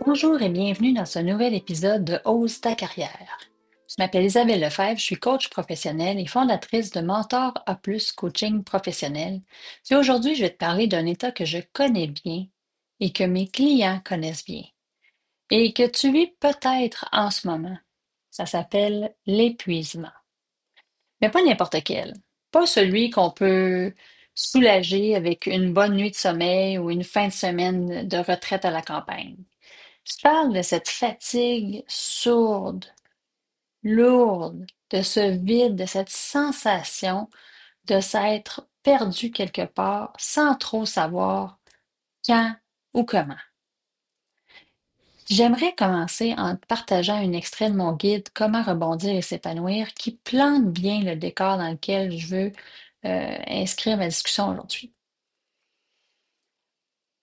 Bonjour et bienvenue dans ce nouvel épisode de Ose ta carrière. Je m'appelle Isabelle Lefebvre, je suis coach professionnelle et fondatrice de Mentor A+, Coaching professionnel. Et aujourd'hui, je vais te parler d'un état que je connais bien et que mes clients connaissent bien et que tu vis peut-être en ce moment. Ça s'appelle l'épuisement. Mais pas n'importe quel. Pas celui qu'on peut soulager avec une bonne nuit de sommeil ou une fin de semaine de retraite à la campagne. Je parle de cette fatigue sourde, lourde, de ce vide, de cette sensation de s'être perdu quelque part sans trop savoir quand ou comment. J'aimerais commencer en te partageant un extrait de mon guide Comment rebondir et s'épanouir qui plante bien le décor dans lequel je veux inscrire ma discussion aujourd'hui.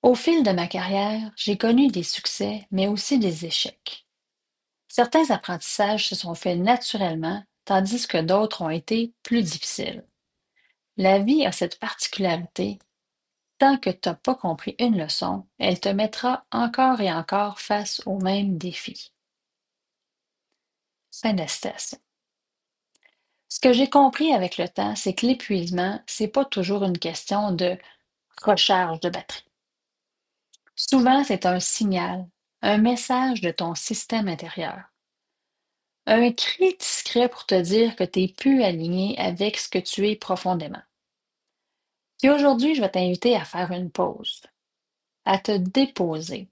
Au fil de ma carrière, j'ai connu des succès, mais aussi des échecs. Certains apprentissages se sont faits naturellement, tandis que d'autres ont été plus difficiles. La vie a cette particularité, tant que tu n'as pas compris une leçon, elle te mettra encore et encore face au même défi. Fin de la citation. Ce que j'ai compris avec le temps, c'est que l'épuisement, c'est pas toujours une question de recharge de batterie. Souvent, c'est un signal, un message de ton système intérieur. Un cri discret pour te dire que tu n'es plus aligné avec ce que tu es profondément. Puis aujourd'hui, je vais t'inviter à faire une pause, à te déposer,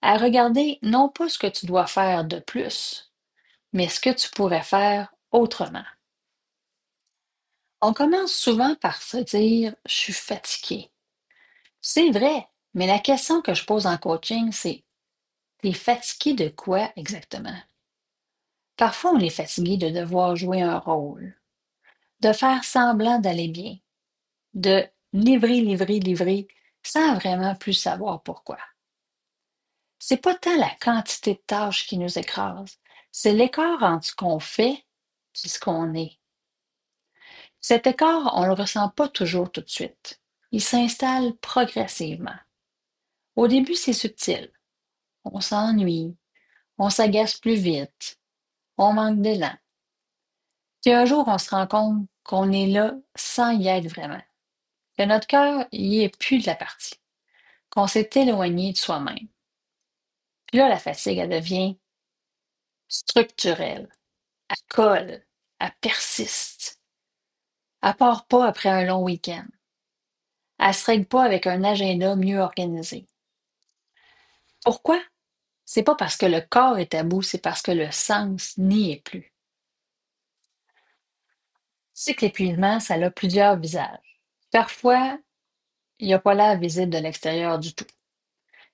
à regarder non pas ce que tu dois faire de plus, mais ce que tu pourrais faire autrement. On commence souvent par se dire, je suis fatigué. C'est vrai, mais la question que je pose en coaching, c'est, t'es fatigué de quoi exactement? Parfois, on est fatigué de devoir jouer un rôle, de faire semblant d'aller bien, de livrer, sans vraiment plus savoir pourquoi. C'est pas tant la quantité de tâches qui nous écrase, c'est l'écart entre ce qu'on fait et ce qu'on est. Cet écart, on ne le ressent pas toujours tout de suite. Il s'installe progressivement. Au début, c'est subtil. On s'ennuie, on s'agace plus vite, on manque d'élan. Puis un jour, on se rend compte qu'on est là sans y être vraiment, que notre cœur y est plus de la partie, qu'on s'est éloigné de soi-même. Puis là, la fatigue, elle devient structurelle. Elle colle, elle persiste. Elle part pas après un long week-end. Elle se règle pas avec un agenda mieux organisé. Pourquoi? C'est pas parce que le corps est à bout, c'est parce que le sens n'y est plus. Tu sais que l'épuisement, ça a plusieurs visages. Parfois, il n'y a pas l'air visible de l'extérieur du tout.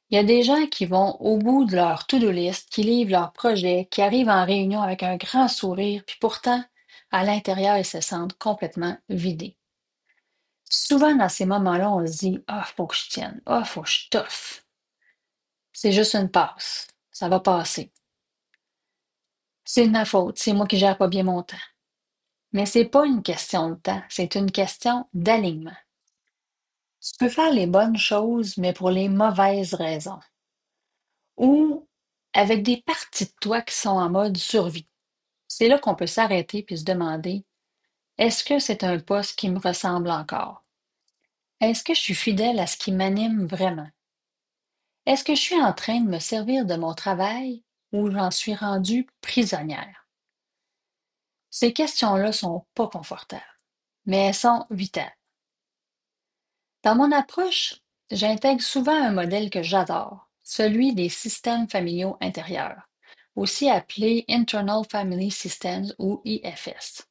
Il y a des gens qui vont au bout de leur to-do list, qui livrent leurs projets, qui arrivent en réunion avec un grand sourire, puis pourtant, à l'intérieur, ils se sentent complètement vidés. Souvent, dans ces moments-là, on se dit, ah, faut que je tienne, ah, faut que je toffe. C'est juste une passe. Ça va passer. C'est de ma faute. C'est moi qui gère pas bien mon temps. Mais c'est pas une question de temps. C'est une question d'alignement. Tu peux faire les bonnes choses, mais pour les mauvaises raisons. Ou avec des parties de toi qui sont en mode survie. C'est là qu'on peut s'arrêter puis se demander, est-ce que c'est un poste qui me ressemble encore? Est-ce que je suis fidèle à ce qui m'anime vraiment? Est-ce que je suis en train de me servir de mon travail ou j'en suis rendue prisonnière? Ces questions-là sont pas confortables, mais elles sont vitales. Dans mon approche, j'intègre souvent un modèle que j'adore, celui des systèmes familiaux intérieurs, aussi appelé Internal Family Systems ou IFS.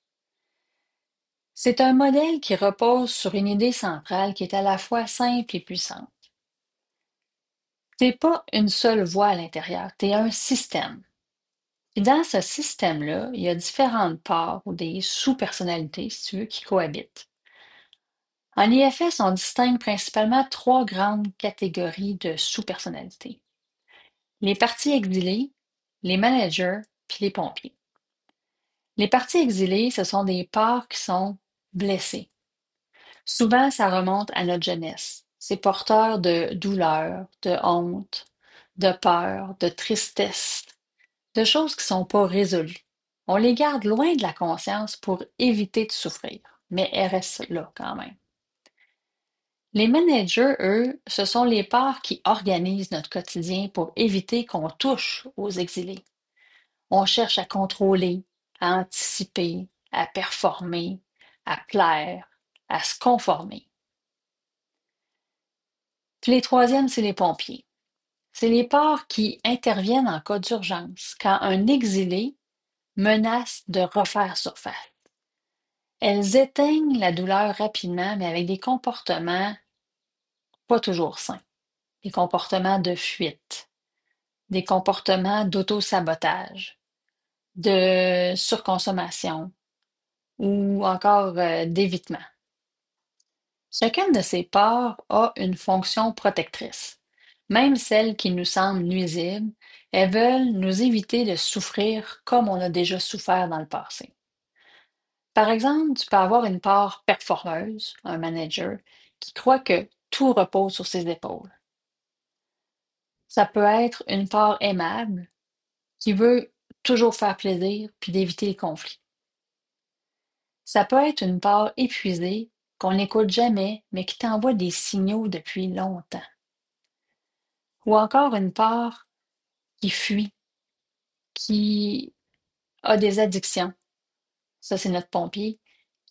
C'est un modèle qui repose sur une idée centrale qui est à la fois simple et puissante. T'es pas une seule voix à l'intérieur, t'es un système. Et dans ce système-là, il y a différentes parts ou des sous-personnalités, si tu veux, qui cohabitent. En IFS, on distingue principalement trois grandes catégories de sous-personnalités. Les parties exilées, les managers, puis les pompiers. Les parties exilées, ce sont des parts qui sont blessées. Souvent, ça remonte à notre jeunesse. C'est porteur de douleur, de honte, de peur, de tristesse, de choses qui ne sont pas résolues. On les garde loin de la conscience pour éviter de souffrir, mais elles restent là quand même. Les managers, eux, ce sont les parts qui organisent notre quotidien pour éviter qu'on touche aux exilés. On cherche à contrôler, à anticiper, à performer, à plaire, à se conformer. Puis les troisièmes, c'est les pompiers. C'est les parts qui interviennent en cas d'urgence, quand un exilé menace de refaire surface. Elles éteignent la douleur rapidement, mais avec des comportements pas toujours sains. Des comportements de fuite, des comportements d'auto-sabotage, de surconsommation ou encore d'évitement. Chacune de ces parts a une fonction protectrice. Même celles qui nous semblent nuisibles, elles veulent nous éviter de souffrir comme on a déjà souffert dans le passé. Par exemple, tu peux avoir une part performeuse, un manager, qui croit que tout repose sur ses épaules. Ça peut être une part aimable qui veut toujours faire plaisir puis d'éviter les conflits. Ça peut être une part épuisée qu'on n'écoute jamais mais qui t'envoie des signaux depuis longtemps. Ou encore une part qui fuit, qui a des addictions. Ça, c'est notre pompier,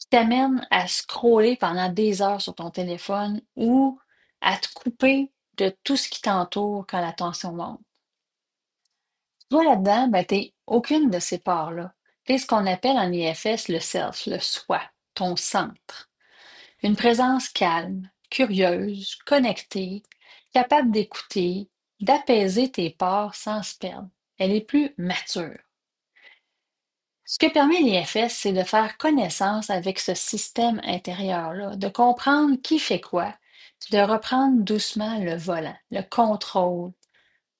qui t'amène à scroller pendant des heures sur ton téléphone ou à te couper de tout ce qui t'entoure quand la tension monte. Toi, là-dedans, ben, t'es aucune de ces parts-là. T'es ce qu'on appelle en IFS le self, le soi, ton centre. Une présence calme, curieuse, connectée, capable d'écouter, d'apaiser tes parts sans se perdre. Elle est plus mature. Ce que permet l'IFS, c'est de faire connaissance avec ce système intérieur-là, de comprendre qui fait quoi, puis de reprendre doucement le volant, le contrôle,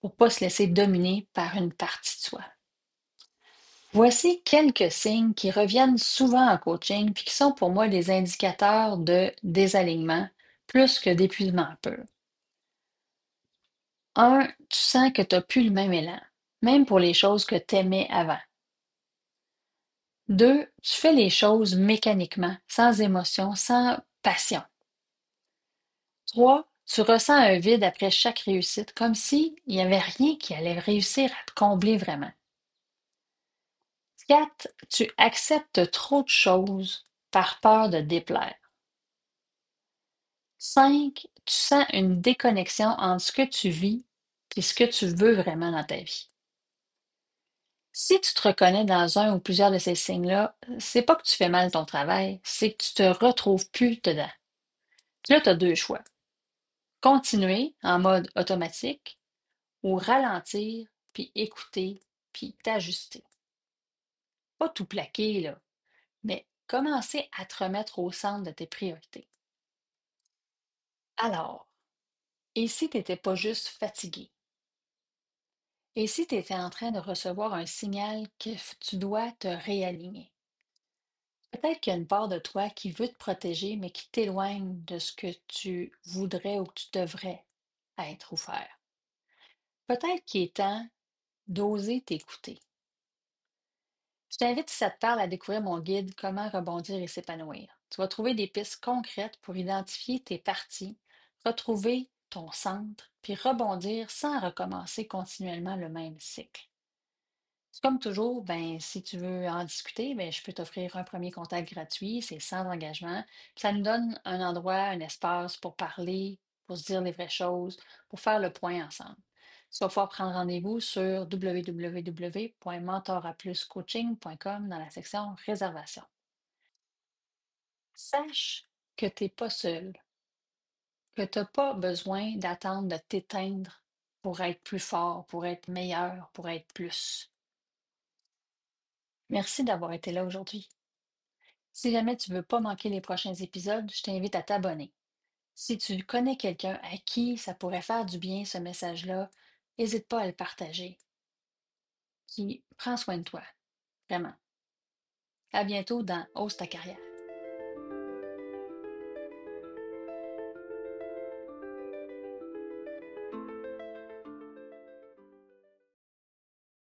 pour ne pas se laisser dominer par une partie de soi. Voici quelques signes qui reviennent souvent en coaching puis qui sont pour moi des indicateurs de désalignement plus que d'épuisement pur. Un, tu sens que tu n'as plus le même élan, même pour les choses que tu aimais avant. Deux, tu fais les choses mécaniquement, sans émotion, sans passion. Trois, tu ressens un vide après chaque réussite, comme s'il n'y avait rien qui allait réussir à te combler vraiment. 4, tu acceptes trop de choses par peur de déplaire. 5, tu sens une déconnexion entre ce que tu vis et ce que tu veux vraiment dans ta vie. Si tu te reconnais dans un ou plusieurs de ces signes-là, c'est pas que tu fais mal ton travail, c'est que tu te retrouves plus dedans. Puis là, tu as deux choix. Continuer en mode automatique ou ralentir, puis écouter, puis t'ajuster. Pas tout plaquer, là, mais commencer à te remettre au centre de tes priorités. Alors, et si tu n'étais pas juste fatigué? Et si tu étais en train de recevoir un signal que tu dois te réaligner? Peut-être qu'il y a une part de toi qui veut te protéger, mais qui t'éloigne de ce que tu voudrais ou que tu devrais être ou faire. Peut-être qu'il est temps d'oser t'écouter. Je t'invite, si ça te parle, à découvrir mon guide Comment rebondir et s'épanouir. Tu vas trouver des pistes concrètes pour identifier tes parties, retrouver ton centre, puis rebondir sans recommencer continuellement le même cycle. Comme toujours, ben, si tu veux en discuter, ben, je peux t'offrir un premier contact gratuit, c'est sans engagement. Puis ça nous donne un endroit, un espace pour parler, pour se dire les vraies choses, pour faire le point ensemble. Tu vas pouvoir prendre rendez-vous sur www.mentorapluscoaching.com dans la section réservation. Sache que tu n'es pas seul, que tu n'as pas besoin d'attendre de t'éteindre pour être plus fort, pour être meilleur, pour être plus. Merci d'avoir été là aujourd'hui. Si jamais tu ne veux pas manquer les prochains épisodes, je t'invite à t'abonner. Si tu connais quelqu'un à qui ça pourrait faire du bien ce message-là, n'hésite pas à le partager. Prends soin de toi, vraiment. À bientôt dans Ose ta carrière.